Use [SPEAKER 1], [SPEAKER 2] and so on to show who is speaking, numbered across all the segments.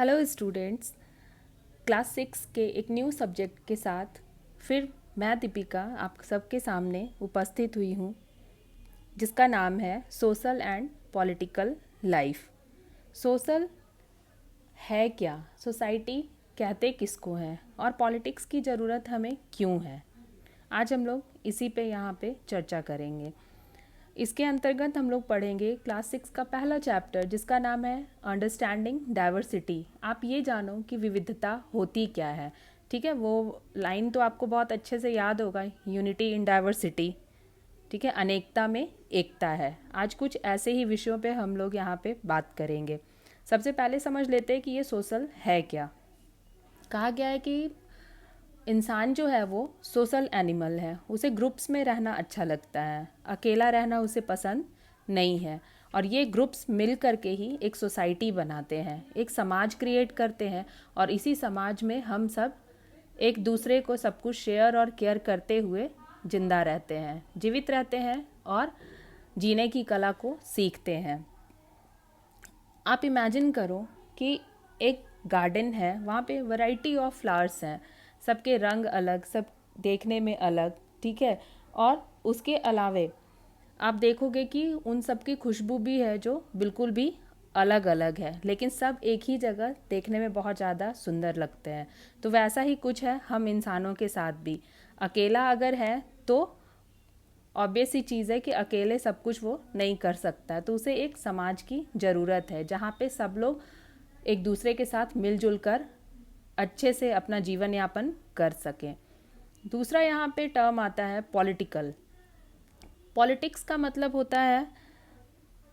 [SPEAKER 1] Hello students. Class 6 के एक new subject के साथ फिर मैं दीपिका आप सबके सामने उपस्थित हुई हूँ, जिसका नाम है social and political life. Social है क्या, सोसाइटी कहते किसको है, और पॉलिटिक्स की ज़रूरत हमें क्यों है। आज हम लोग इसी पे यहाँ पे चर्चा करेंगे। इसके अंतर्गत हम लोग पढ़ेंगे क्लास 6 का पहला चैप्टर, जिसका नाम है अंडरस्टैंडिंग डाइवर्सिटी। आप ये जानो कि विविधता होती क्या है। ठीक है, वो लाइन तो आपको बहुत अच्छे से याद होगा, यूनिटी इन डाइवर्सिटी। ठीक है, अनेकता में एकता है। आज कुछ ऐसे ही विषयों पे हम लोग यहाँ पे बात करेंगे। सबसे पहले समझ लेते हैं कि ये सोशल है क्या। कहा गया है कि इंसान जो है वो सोशल एनिमल है, उसे ग्रुप्स में रहना अच्छा लगता है, अकेला रहना उसे पसंद नहीं है। और ये ग्रुप्स मिल करके ही एक सोसाइटी बनाते हैं, एक समाज क्रिएट करते हैं, और इसी समाज में हम सब एक दूसरे को सब कुछ शेयर और केयर करते हुए जिंदा रहते हैं, जीवित रहते हैं और जीने की कला को सीखते हैं। आप इमेजिन करो कि एक गार्डन है, वहाँ पे वैरायटी ऑफ फ्लावर्स हैं, सबके रंग अलग, सब देखने में अलग। ठीक है, और उसके अलावे आप देखोगे कि उन सब की खुशबू भी है जो बिल्कुल भी अलग अलग है, लेकिन सब एक ही जगह देखने में बहुत ज़्यादा सुंदर लगते हैं। तो वैसा ही कुछ है हम इंसानों के साथ भी। अकेला अगर है तो ऑब्वियस ही चीज़ है कि अकेले सब कुछ वो नहीं कर सकता है, तो उसे एक समाज की ज़रूरत है, जहाँ पे सब लोग एक दूसरे के साथ मिलजुल कर अच्छे से अपना जीवन यापन कर सकें। दूसरा यहाँ पे टर्म आता है पॉलिटिकल। पॉलिटिक्स का मतलब होता है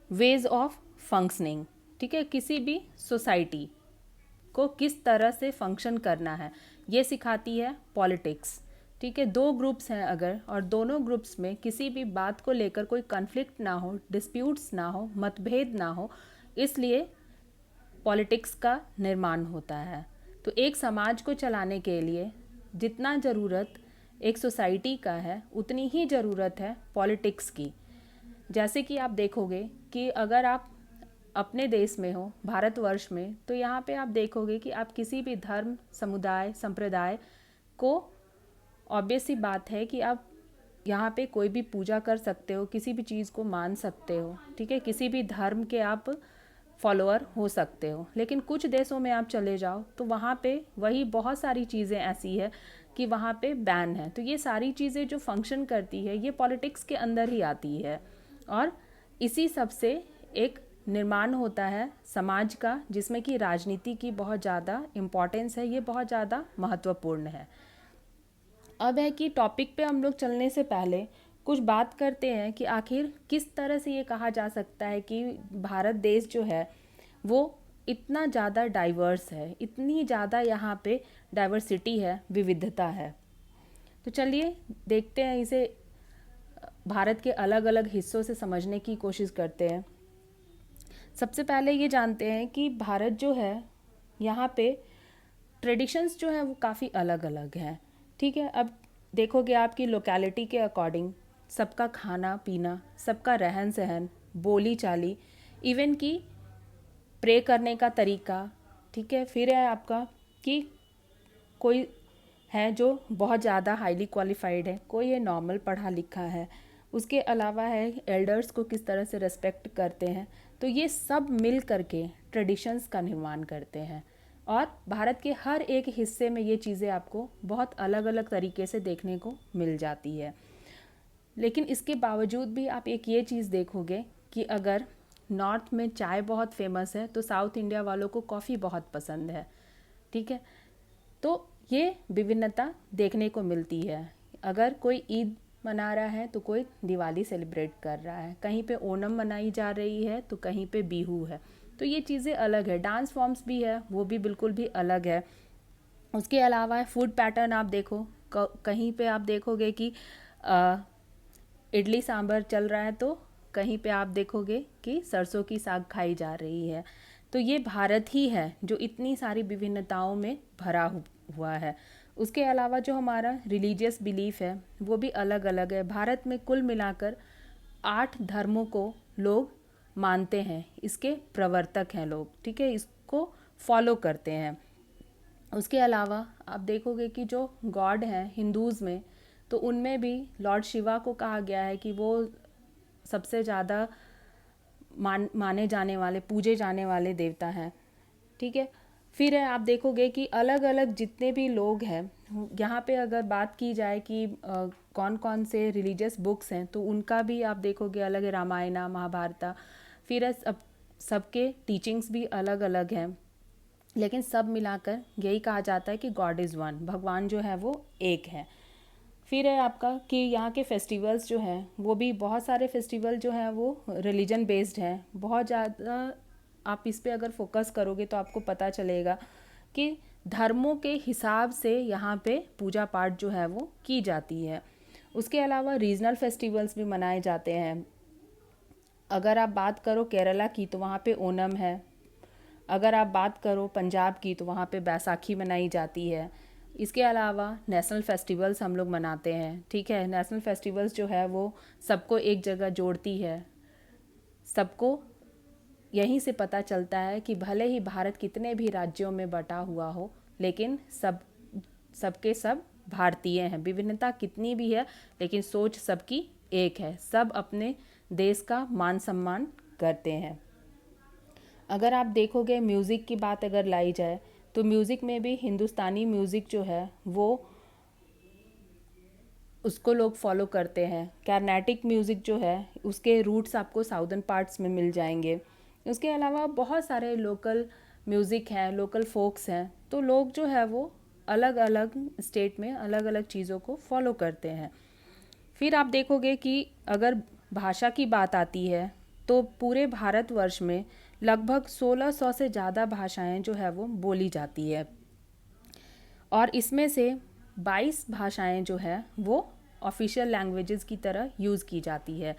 [SPEAKER 1] वेज ऑफ फंक्शनिंग। ठीक है, किसी भी सोसाइटी को किस तरह से फंक्शन करना है, ये सिखाती है पॉलिटिक्स। ठीक है, दो ग्रुप्स हैं अगर, और दोनों ग्रुप्स में किसी भी बात को लेकर कोई कन्फ्लिक्ट ना हो, डिस्प्यूट्स ना हो, मतभेद ना हो, इसलिए पॉलिटिक्स का निर्माण होता है। तो एक समाज को चलाने के लिए जितना ज़रूरत एक सोसाइटी का है, उतनी ही ज़रूरत है पॉलिटिक्स की। जैसे कि आप देखोगे कि अगर आप अपने देश में हो, भारतवर्ष में, तो यहाँ पे आप देखोगे कि आप किसी भी धर्म, समुदाय, संप्रदाय को, ऑब्वियस सी बात है कि आप यहाँ पे कोई भी पूजा कर सकते हो, किसी भी चीज़ को मान सकते हो। ठीक है, किसी भी धर्म के आप फॉलोअर हो सकते हो। लेकिन कुछ देशों में आप चले जाओ तो वहाँ पे वही बहुत सारी चीज़ें ऐसी है कि वहाँ पे बैन है। तो ये सारी चीज़ें जो फंक्शन करती है, ये पॉलिटिक्स के अंदर ही आती है, और इसी सब से एक निर्माण होता है समाज का, जिसमें कि राजनीति की बहुत ज़्यादा इम्पोर्टेंस है, ये बहुत ज़्यादा महत्वपूर्ण है। अब है कि टॉपिक पे हम लोग चलने से पहले कुछ बात करते हैं कि आखिर किस तरह से ये कहा जा सकता है कि भारत देश जो है वो इतना ज़्यादा डाइवर्स है, इतनी ज़्यादा यहाँ पे डाइवर्सिटी है, विविधता है। तो चलिए देखते हैं इसे, भारत के अलग अलग हिस्सों से समझने की कोशिश करते हैं। सबसे पहले ये जानते हैं कि भारत जो है, यहाँ पे ट्रेडिशंस जो है वो काफ़ी अलग अलग हैं। ठीक है, अब देखोगे आपकी लोकेलिटी के अकॉर्डिंग सबका खाना पीना, सबका रहन सहन, बोली चाली, इवन कि प्रे करने का तरीका। ठीक है, फिर है आपका कि कोई है जो बहुत ज़्यादा हाईली क्वालिफाइड है, कोई है नॉर्मल पढ़ा लिखा है, उसके अलावा है एल्डर्स को किस तरह से रेस्पेक्ट करते हैं। तो ये सब मिल करके ट्रेडिशंस का निर्माण करते हैं, और भारत के हर एक हिस्से में ये चीज़ें आपको बहुत अलग अलग तरीके से देखने को मिल जाती है। लेकिन इसके बावजूद भी आप एक ये चीज़ देखोगे कि अगर नॉर्थ में चाय बहुत फेमस है, तो साउथ इंडिया वालों को कॉफ़ी बहुत पसंद है। ठीक है, तो ये विभिन्नता देखने को मिलती है। अगर कोई ईद मना रहा है तो कोई दिवाली सेलिब्रेट कर रहा है, कहीं पे ओणम मनाई जा रही है तो कहीं पे बिहू है। तो ये चीज़ें अलग है, डांस फॉर्म्स भी है, वो भी बिल्कुल भी अलग है। उसके अलावा फूड पैटर्न आप देखो, कहीं पे आप देखोगे कि इडली सांभर चल रहा है, तो कहीं पे आप देखोगे कि सरसों की साग खाई जा रही है। तो ये भारत ही है जो इतनी सारी विभिन्नताओं में भरा हुआ है। उसके अलावा जो हमारा रिलीजियस बिलीफ है वो भी अलग अलग है। भारत में कुल मिलाकर 8 धर्मों को लोग मानते हैं, इसके प्रवर्तक हैं लोग। ठीक है, इसको फॉलो करते हैं। उसके अलावा आप देखोगे कि जो गॉड हैं हिंदूज़ में, तो उनमें भी लॉर्ड शिवा को कहा गया है कि वो सबसे ज़्यादा माने जाने वाले, पूजे जाने वाले देवता हैं। ठीक है। फिर है आप देखोगे कि अलग अलग जितने भी लोग हैं यहाँ पे, अगर बात की जाए कि कौन कौन से रिलीजियस बुक्स हैं, तो उनका भी आप देखोगे अलग है, रामायण महाभारत। फिर है सबके टीचिंग्स भी अलग अलग हैं, लेकिन सब मिलाकर यही कहा जाता है कि गॉड इज़ वन, भगवान जो है वो एक है। फिर है आपका कि यहाँ के फेस्टिवल्स जो हैं वो भी, बहुत सारे फेस्टिवल जो हैं वो रिलीजन बेस्ड हैं। बहुत ज़्यादा आप इस पे अगर फोकस करोगे तो आपको पता चलेगा कि धर्मों के हिसाब से यहाँ पे पूजा पाठ जो है वो की जाती है। उसके अलावा रीजनल फेस्टिवल्स भी मनाए जाते हैं। अगर आप बात करो केरला की तो वहाँ पे ओनम है। अगर आप बात करो पंजाब की तो वहाँ पे बैसाखी मनाई जाती है। इसके अलावा नेशनल फेस्टिवल्स हम लोग मनाते हैं। ठीक है, नेशनल फेस्टिवल्स जो है वो सबको एक जगह जोड़ती है। सबको यहीं से पता चलता है कि भले ही भारत कितने भी राज्यों में बटा हुआ हो, लेकिन सबके सब भारतीय हैं। विभिन्नता कितनी भी है लेकिन सोच सबकी एक है, सब अपने देश का मान सम्मान करते हैं। अगर आप देखोगे म्यूज़िक की बात अगर लाई जाए तो म्यूज़िक में भी हिंदुस्तानी म्यूज़िक जो है वो उसको लोग फॉलो करते हैं। कार्नेटिक म्यूज़िक जो है उसके रूट्स आपको साउदर्न पार्ट्स में मिल जाएंगे। उसके अलावा बहुत सारे लोकल म्यूज़िक हैं, लोकल फोक्स हैं, तो लोग जो है वो अलग अलग स्टेट में अलग अलग चीज़ों को फॉलो करते हैं। फिर आप देखोगे कि अगर भाषा की बात आती है तो पूरे भारतवर्ष में लगभग 1600 से ज़्यादा भाषाएं जो है वो बोली जाती है, और इसमें से 22 भाषाएं जो है वो ऑफिशियल लैंग्वेजेस की तरह यूज़ की जाती है।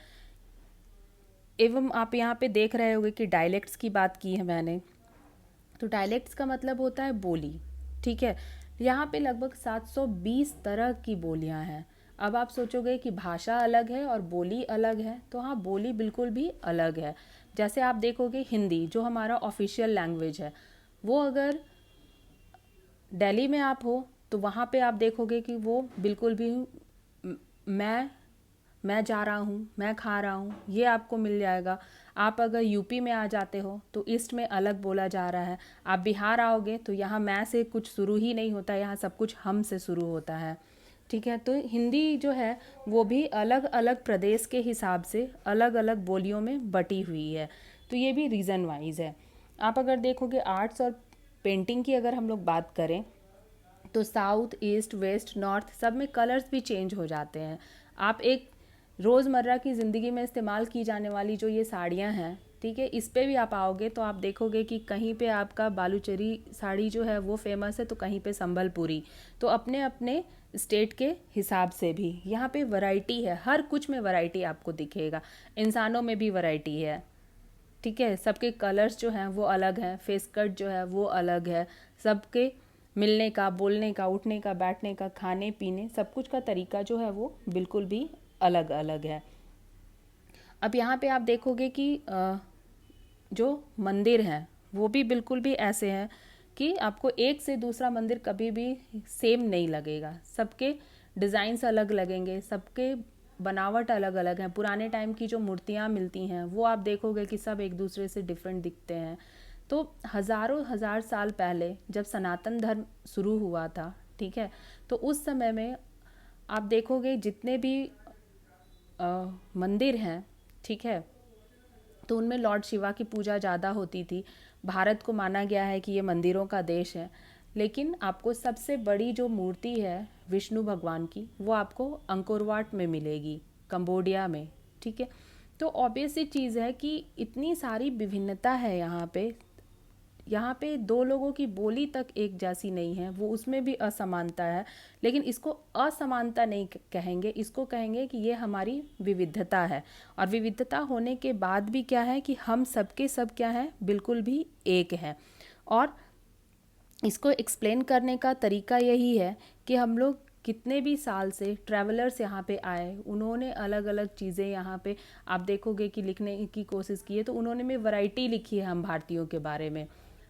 [SPEAKER 1] एवं आप यहाँ पे देख रहे होंगे कि डायलेक्ट्स की बात की है मैंने, तो डायलेक्ट्स का मतलब होता है बोली। ठीक है, यहाँ पे लगभग 720 तरह की बोलियाँ हैं। अब आप सोचोगे कि भाषा अलग है और बोली अलग है, तो हाँ, बोली बिल्कुल भी अलग है। जैसे आप देखोगे हिंदी जो हमारा ऑफिशियल लैंग्वेज है, वो अगर दिल्ली में आप हो तो वहाँ पे आप देखोगे कि वो बिल्कुल भी मैं जा रहा हूँ, मैं खा रहा हूँ, ये आपको मिल जाएगा। आप अगर यूपी में आ जाते हो तो ईस्ट में अलग बोला जा रहा है। आप बिहार आओगे तो यहाँ मैं से कुछ शुरू ही नहीं होता, यहाँ सब कुछ हम से शुरू होता है। ठीक है, तो हिंदी जो है वो भी अलग अलग प्रदेश के हिसाब से अलग अलग बोलियों में बटी हुई है, तो ये भी रीज़न वाइज है। आप अगर देखोगे आर्ट्स और पेंटिंग की अगर हम लोग बात करें तो साउथ, ईस्ट, वेस्ट, नॉर्थ सब में कलर्स भी चेंज हो जाते हैं। आप एक रोज़मर्रा की ज़िंदगी में इस्तेमाल की जाने वाली जो ये साड़ियाँ हैं, ठीक है, इस पे भी आप आओगे तो आप देखोगे कि कहीं पे आपका बालूचरी साड़ी जो है वो फेमस है, तो कहीं पे संबलपुरी। तो अपने अपने स्टेट के हिसाब से भी यहाँ पे वैरायटी है, हर कुछ में वैरायटी आपको दिखेगा। इंसानों में भी वैरायटी है। ठीक है, सबके कलर्स जो हैं वो अलग हैं, फेस कट जो है वो अलग है, सबके मिलने का, बोलने का, उठने का, बैठने का, खाने पीने सब कुछ का तरीका जो है वो बिल्कुल भी अलग अलग है। अब यहाँ पे आप देखोगे कि जो मंदिर हैं वो भी बिल्कुल भी ऐसे हैं कि आपको एक से दूसरा मंदिर कभी भी सेम नहीं लगेगा। सबके डिज़ाइंस अलग लगेंगे, सबके बनावट अलग अलग हैं। पुराने टाइम की जो मूर्तियाँ मिलती हैं वो आप देखोगे कि सब एक दूसरे से डिफरेंट दिखते हैं। तो हज़ारों हज़ार साल पहले जब सनातन धर्म शुरू हुआ था, ठीक है, तो उस समय में आप देखोगे जितने भी मंदिर हैं, ठीक है, तो उनमें लॉर्ड शिवा की पूजा ज़्यादा होती थी। भारत को माना गया है कि ये मंदिरों का देश है, लेकिन आपको सबसे बड़ी जो मूर्ति है विष्णु भगवान की वो आपको अंकोर वाट में मिलेगी, कंबोडिया में। ठीक है, तो ऑब्वियस सी चीज़ है कि इतनी सारी विभिन्नता है यहाँ पे दो लोगों की बोली तक एक जैसी नहीं है, वो उसमें भी असमानता है। लेकिन इसको असमानता नहीं कहेंगे, इसको कहेंगे कि ये हमारी विविधता है। और विविधता होने के बाद भी क्या है कि हम सबके सब क्या है, बिल्कुल भी एक है। और इसको एक्सप्लेन करने का तरीका यही है कि हम लोग कितने भी साल से ट्रैवलर्स यहाँ पे आए, उन्होंने अलग अलग चीज़ें यहाँ पे आप देखोगे कि लिखने की कोशिश की है, तो उन्होंने में वैरायटी लिखी है हम भारतीयों के बारे में।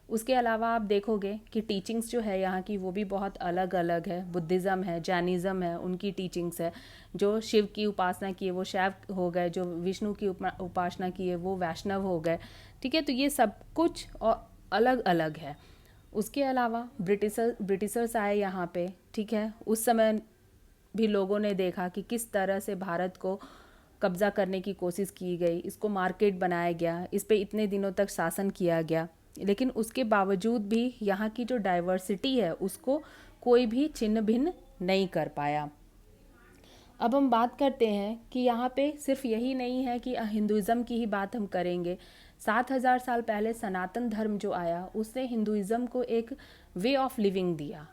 [SPEAKER 1] उसके अलावा आप देखोगे कि टीचिंग्स जो है यहाँ की वो भी बहुत अलग अलग है। बुद्धिज़्म है, जैनिज़्म है, उनकी टीचिंग्स है। जो शिव की उपासना की है वो शैव हो गए, जो विष्णु की उपासना की है वो वैष्णव हो गए। ठीक है, तो ये सब कुछ और अलग अलग है। उसके अलावा ब्रिटिशर्स आए यहाँ पे। ठीक है, उस समय भी लोगों ने देखा कि किस तरह से भारत को कब्ज़ा करने की कोशिश की गई, इसको मार्केट बनाया गया, इस पे इतने दिनों तक शासन किया गया, लेकिन उसके बावजूद भी यहाँ की जो डाइवर्सिटी है उसको कोई भी छिन्न भिन्न नहीं कर पाया। अब हम बात करते हैं कि यहाँ पे सिर्फ यही नहीं है कि हिंदुज़म की ही बात हम करेंगे। 7,000 साल पहले सनातन धर्म जो आया उसने हिंदुज़म को एक वे ऑफ लिविंग दिया।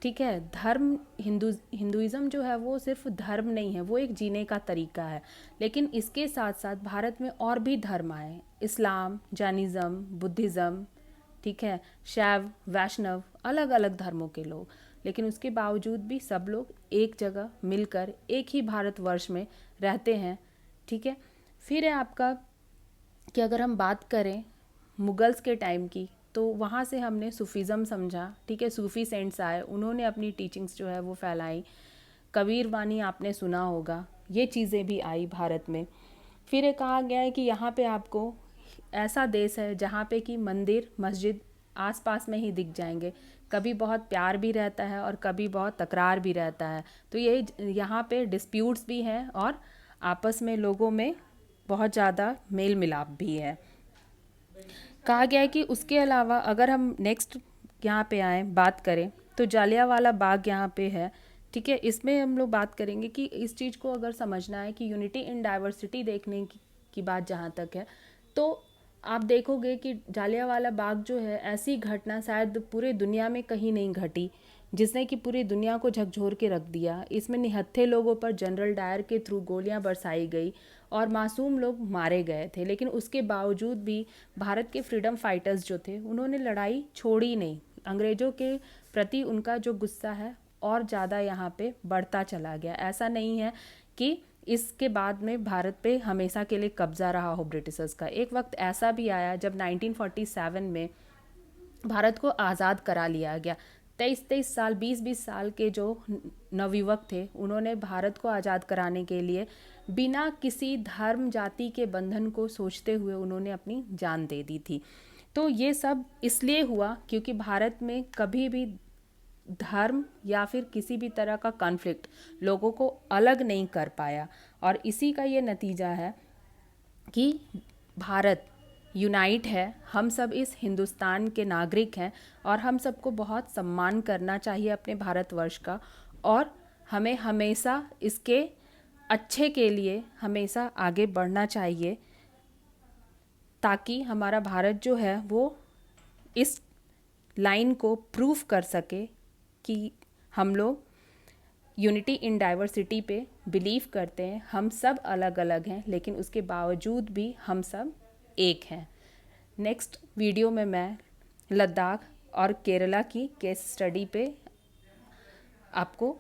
[SPEAKER 1] ठीक है, धर्म हिंदुइज़्म जो है वो सिर्फ धर्म नहीं है, वो एक जीने का तरीका है। लेकिन इसके साथ साथ भारत में और भी धर्म आए, इस्लाम, जैनिज़्म, बुद्धिज़्म, ठीक है, शैव, वैष्णव, अलग अलग धर्मों के लोग। लेकिन उसके बावजूद भी सब लोग एक जगह मिलकर एक ही भारतवर्ष में रहते हैं। ठीक है, फिर है आपका कि अगर हम बात करें मुगल्स के टाइम की, तो वहाँ से हमने सूफीज़म समझा। ठीक है, सूफ़ी सेंट्स आए, उन्होंने अपनी टीचिंग्स जो है वो फैलाई। कबीर वाणी आपने सुना होगा, ये चीज़ें भी आई भारत में। फिर ये कहा गया है कि यहाँ पे आपको ऐसा देश है जहाँ पे कि मंदिर मस्जिद आसपास में ही दिख जाएंगे। कभी बहुत प्यार भी रहता है और कभी बहुत तकरार भी रहता है। तो ये यहाँ पे डिस्प्यूट्स भी हैं और आपस में लोगों में बहुत ज़्यादा मेल मिलाप भी है। कहा गया है कि उसके अलावा अगर हम नेक्स्ट यहाँ पे आए बात करें तो जालियांवाला बाग यहाँ पे है। ठीक है, इसमें हम लोग बात करेंगे कि इस चीज़ को अगर समझना है कि यूनिटी इन डाइवर्सिटी देखने की बात जहाँ तक है, तो आप देखोगे कि जालियांवाला बाग जो है ऐसी घटना शायद पूरे दुनिया में कहीं नहीं घटी जिसने कि पूरी दुनिया को झकझोर के रख दिया। इसमें निहत्थे लोगों पर जनरल डायर के थ्रू गोलियां बरसाई गई और मासूम लोग मारे गए थे, लेकिन उसके बावजूद भी भारत के फ्रीडम फाइटर्स जो थे उन्होंने लड़ाई छोड़ी नहीं। अंग्रेज़ों के प्रति उनका जो गुस्सा है और ज़्यादा यहाँ पे बढ़ता चला गया। ऐसा नहीं है कि इसके बाद में भारत पे हमेशा के लिए कब्ज़ा रहा हो ब्रिटिशर्स का। एक वक्त ऐसा भी आया जब 1947 में भारत को आज़ाद करा लिया गया। 23 साल 20 साल के जो नवयुवक थे उन्होंने भारत को आज़ाद कराने के लिए बिना किसी धर्म जाति के बंधन को सोचते हुए उन्होंने अपनी जान दे दी थी। तो ये सब इसलिए हुआ क्योंकि भारत में कभी भी धर्म या फिर किसी भी तरह का कॉन्फ्लिक्ट लोगों को अलग नहीं कर पाया। और इसी का ये नतीजा है कि भारत यूनाइट है। हम सब इस हिंदुस्तान के नागरिक हैं और हम सबको बहुत सम्मान करना चाहिए अपने भारतवर्ष का, और हमें हमेशा इसके अच्छे के लिए हमेशा आगे बढ़ना चाहिए ताकि हमारा भारत जो है वो इस लाइन को प्रूव कर सके कि हम लोग यूनिटी इन डाइवर्सिटी पे बिलीव करते हैं। हम सब अलग अलग हैं लेकिन उसके बावजूद भी हम सब एक हैं। नेक्स्ट वीडियो में मैं लद्दाख और केरला की केस स्टडी पे आपको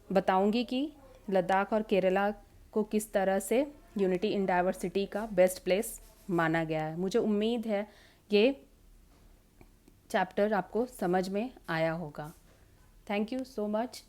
[SPEAKER 1] बताऊंगी कि लद्दाख और केरला को किस तरह से यूनिटी इन डाइवर्सिटी का बेस्ट प्लेस माना गया है। मुझे उम्मीद है ये चैप्टर आपको समझ में आया होगा। Thank you so much.